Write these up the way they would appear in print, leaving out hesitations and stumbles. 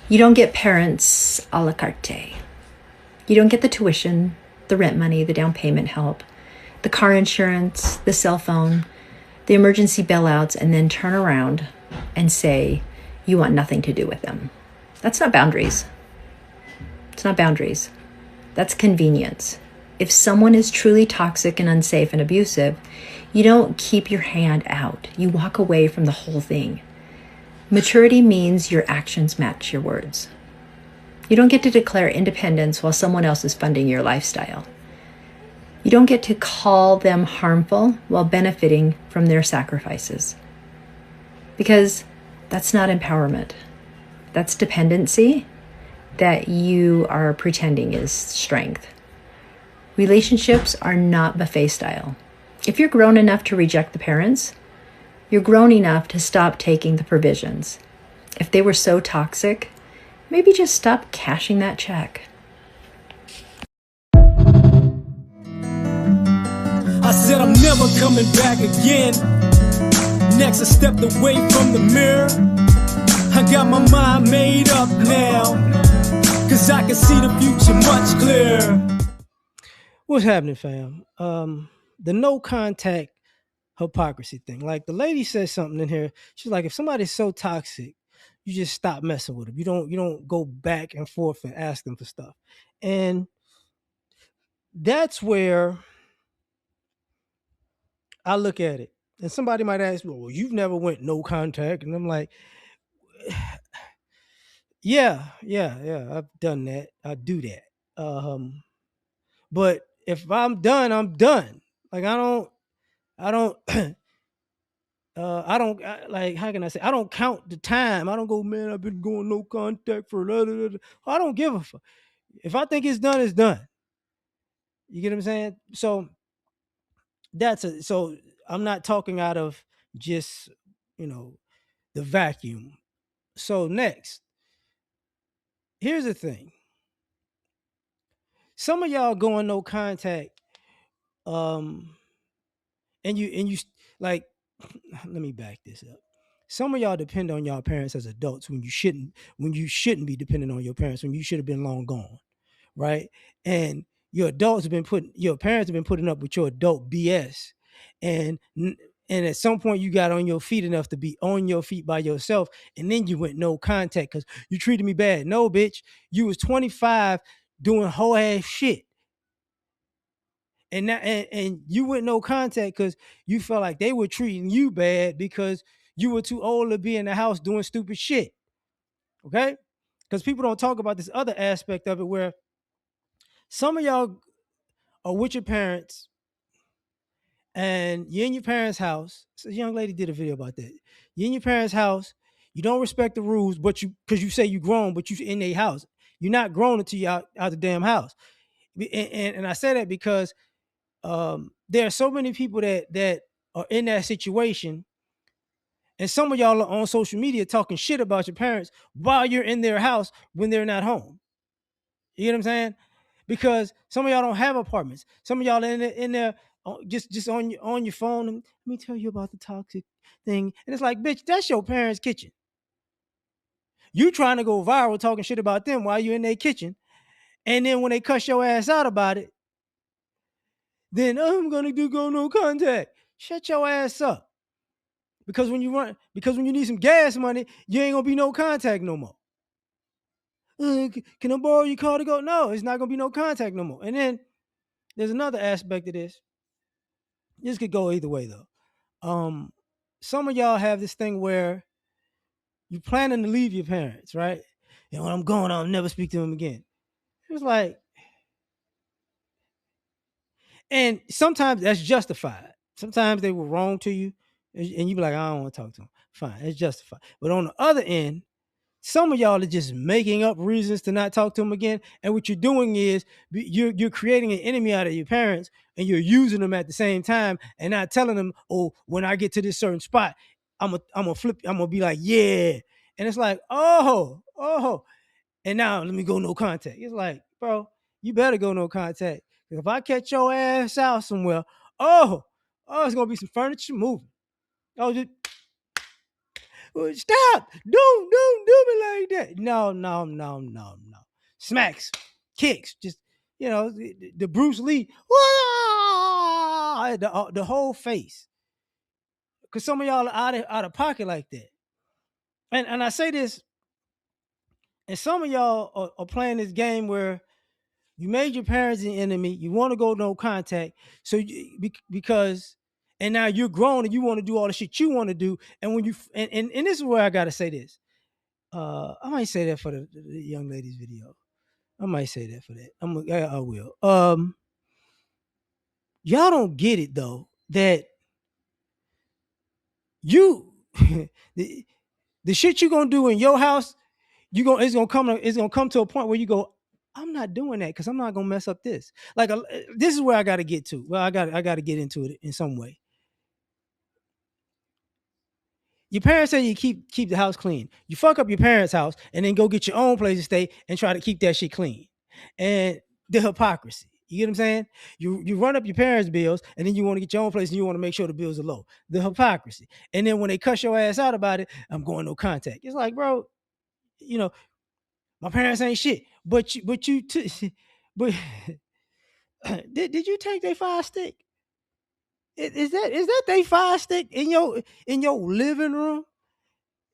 You don't get parents a la carte. You don't get the tuition, the rent money, the down payment help, the car insurance, the cell phone, the emergency bailouts, and then turn around and say you want nothing to do with them. That's not boundaries. It's not boundaries. That's convenience. If someone is truly toxic and unsafe and abusive, you don't keep your hand out. You walk away from the whole thing. Maturity means your actions match your words. You don't get to declare independence while someone else is funding your lifestyle. You don't get to call them harmful while benefiting from their sacrifices. Because that's not empowerment. That's dependency that you are pretending is strength. Relationships are not buffet style. If you're grown enough to reject the parents, you're grown enough to stop taking the provisions. If they were so toxic, maybe just stop cashing that check. I said I'm never coming back again. Next I stepped away from the mirror. I got my mind made up now, cause I can see the future much clearer. What's happening, fam? The no contact hypocrisy thing. Like the lady said something in here. She's like, if somebody's so toxic, you just stop messing with them. You don't go back and forth and ask them for stuff. And that's where I look at it. And somebody might ask, well, you've never went no contact. And I'm like, yeah, I've done that. I do that. But if I'm done, I'm done. Like I don't like, how can I say, I don't count the time. I don't go, man, I've been going no contact for da, da, da, da." I don't give a fuck. If I think it's done, it's done. You get what I'm saying? So so I'm not talking out of just, you know, the vacuum. So next, here's the thing. Some of y'all going no contact, um, and you like, let me back this up. Some of y'all depend on y'all parents as adults when you shouldn't be dependent on your parents, when you should have been long gone, right? And your parents have been putting up with your adult BS, and and at some point you got on your feet enough to be on your feet by yourself, and then you went no contact because you treated me bad. No, bitch, you was 25 doing whole ass shit, and you went no contact because you felt like they were treating you bad because you were too old to be in the house doing stupid shit. Okay, because people don't talk about this other aspect of it where some of y'all are with your parents and you're in your parents' house. So a young lady did a video about that. You're in your parents' house, you don't respect the rules, but you, because you say you grown, but you in a house. You're not grown until you out the damn house. And I say that because there are so many people that are in that situation, and some of y'all are on social media talking shit about your parents while you're in their house when they're not home. You get what I'm saying? Because some of y'all don't have apartments. Some of y'all in there just on your phone. And let me tell you about the toxic thing. And it's like, bitch, that's your parents' kitchen. You trying to go viral talking shit about them while you're in their kitchen, and then when they cuss your ass out about it, then I'm gonna do go no contact. Shut your ass up. Because when you need some gas money, you ain't gonna be no contact no more. Can I borrow your car to go? No, it's not gonna be no contact no more. And then there's another aspect of this. This could go either way though. Um, some of y'all have this thing where you planning to leave your parents, right? And when I'm going, I'll never speak to them again. It's like, and sometimes that's justified. Sometimes they were wrong to you, and you be like, I don't want to talk to them. Fine, it's justified. But on the other end, some of y'all are just making up reasons to not talk to them again. And what you're doing is you're creating an enemy out of your parents, and you're using them at the same time, and not telling them, oh, when I get to this certain spot, I'm gonna be like, yeah. And it's like, oh, and now let me go no contact. It's like, bro, you better go no contact. Because if I catch your ass out somewhere, oh, it's gonna be some furniture moving. Oh, just Well, stop! Don't do me like that. No, no, no, no, no. Smacks, kicks, just the Bruce Lee, the whole face. Because some of y'all are out of pocket like that. And I say this, and some of y'all are playing this game where you made your parents an enemy. You want to go no contact, because and now you're grown and you want to do all the shit you want to do. And when and this is where I gotta say this. I might say that for the young lady's video. I might say that for that. I will. Y'all don't get it though that you the, the shit you gonna do in your house, it's gonna come to a point where you go, I'm not doing that because I'm not gonna mess up this. Like this is where I got to get to. Well, I got to get into it in some way. Your parents say you keep the house clean. You fuck up your parents' house and then go get your own place to stay and try to keep that shit clean. And the hypocrisy. You get what I'm saying? You run up your parents' bills and then you want to get your own place and you want to make sure the bills are low. The hypocrisy. And then when they cuss your ass out about it, I'm going no contact. It's like, bro, you know, my parents ain't shit. But but did you take their fire stick? Is that they fire stick in your living room?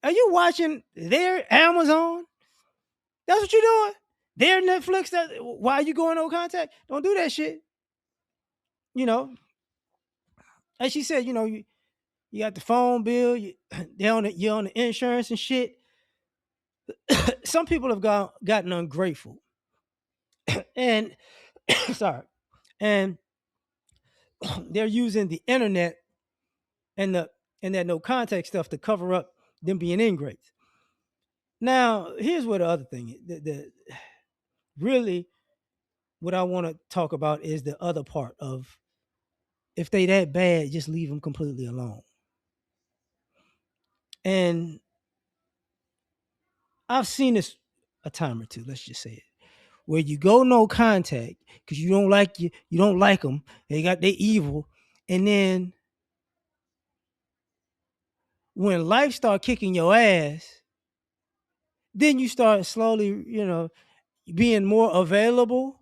Are you watching their Amazon? That's what you're doing. Their Netflix. Why are you going no contact? Don't do that shit. You know, as she said, you got the phone bill. You're on the insurance and shit. Some people have gotten ungrateful, and sorry, and they're using the internet and that no contact stuff to cover up them being ingrates. Now, here's what the other thing is. Really what I want to talk about is the other part of, if they that bad, just leave them completely alone. And I've seen this a time or two, let's just say it, where you go no contact because you don't like them. They evil, and then when life start kicking your ass, then you start slowly, being more available.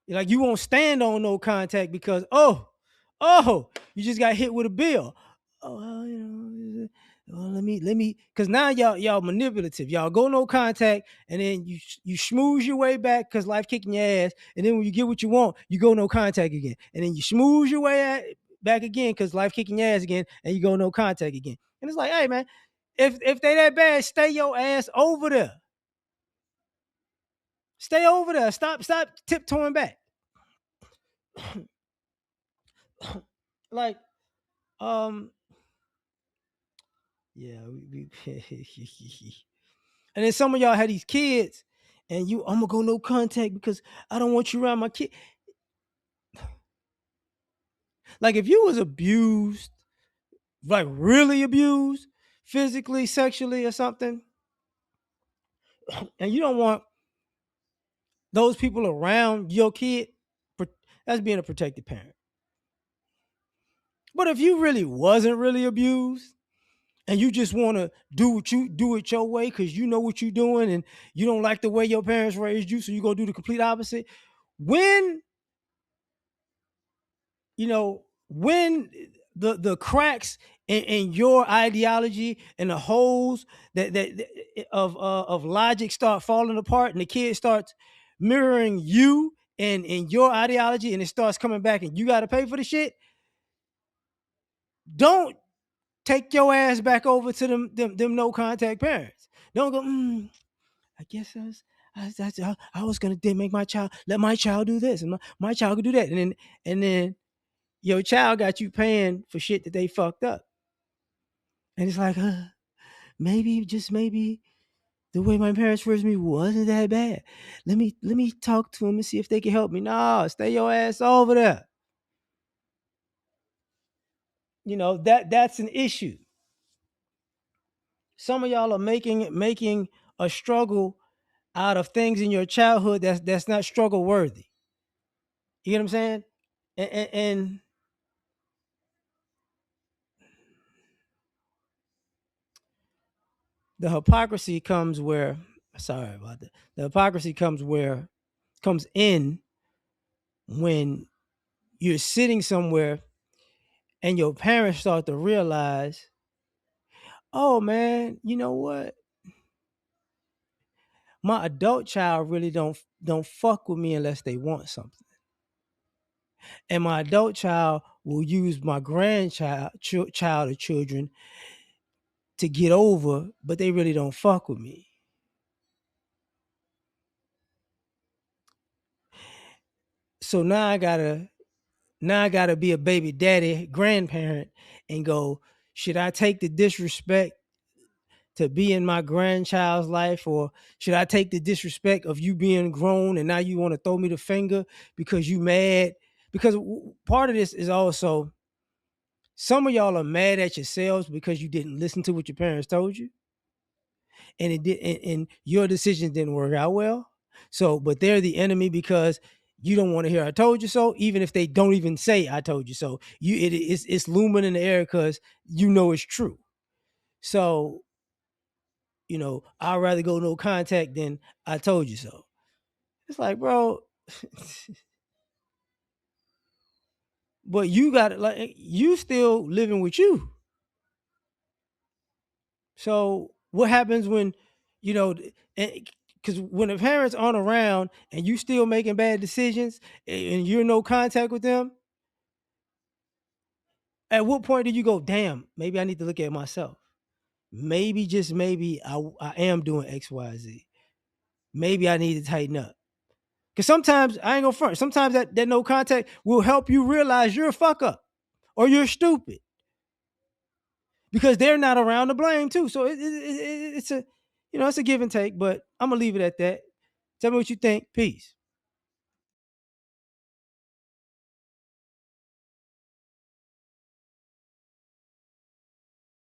Like you won't stand on no contact because you just got hit with a bill. Oh, well, let me, because now y'all manipulative. Y'all go no contact, and then you schmooze your way back because life kicking your ass, and then when you get what you want, you go no contact again, and then you schmooze your way back again because life kicking your ass again, and you go no contact again. And it's like, hey man, if they that bad, stay your ass over there. Stay over there. Stop tiptoeing back. Like, yeah, and then some of y'all had these kids, and I'm gonna go no contact because I don't want you around my kid. Like, if you was abused, like really abused, physically, sexually, or something, and you don't want those people around your kid, that's being a protected parent. But if you really wasn't really abused, and you just want to do it your way because you know what you're doing and you don't like the way your parents raised you, so you go do the complete opposite. When when the cracks in your ideology and the holes of logic start falling apart, and the kid starts mirroring you and your ideology, and it starts coming back, and you got to pay for the shit. Don't take your ass back over to them no contact parents. Don't go. I guess I was gonna make let my child do this, and my child could do that, and then your child got you paying for shit that they fucked up, and it's like, maybe, just maybe, the way my parents raised me wasn't that bad. Let me talk to them and see if they can help me. No, stay your ass over there. That's an issue. Some of y'all are making a struggle out of things in your childhood that's not struggle worthy. You get what I'm saying? And The hypocrisy comes where, sorry about that. The hypocrisy comes in when you're sitting somewhere and your parents start to realize, oh man, you know what? My adult child really don't fuck with me unless they want something. And my adult child will use my grandchild child or children to get over, but they really don't fuck with me. So now I gotta be a baby daddy, grandparent, and go, should I take the disrespect to be in my grandchild's life, or should I take the disrespect of you being grown and now you want to throw me the finger because you mad? Because part of this is also some of y'all are mad at yourselves because you didn't listen to what your parents told you, and it did, and your decision didn't work out well. So, but they're the enemy because you don't want to hear "I told you so," even if they don't even say "I told you so." It's looming in the air because you know it's true. So, I'd rather go no contact than "I told you so." It's like, bro, but you got it. Like you still living with you. So what happens when, you know, because when the parents aren't around and you still making bad decisions and you're no contact with them, at what point do you go, damn, maybe I need to look at myself. Maybe just maybe I am doing X, Y, Z. Maybe I need to tighten up. Because sometimes I ain't gonna front. Sometimes that no contact will help you realize you're a fuck up or you're stupid because they're not around to blame too. So it's a, it's a give and take. But I'm gonna leave it at that. Tell me what you think. Peace.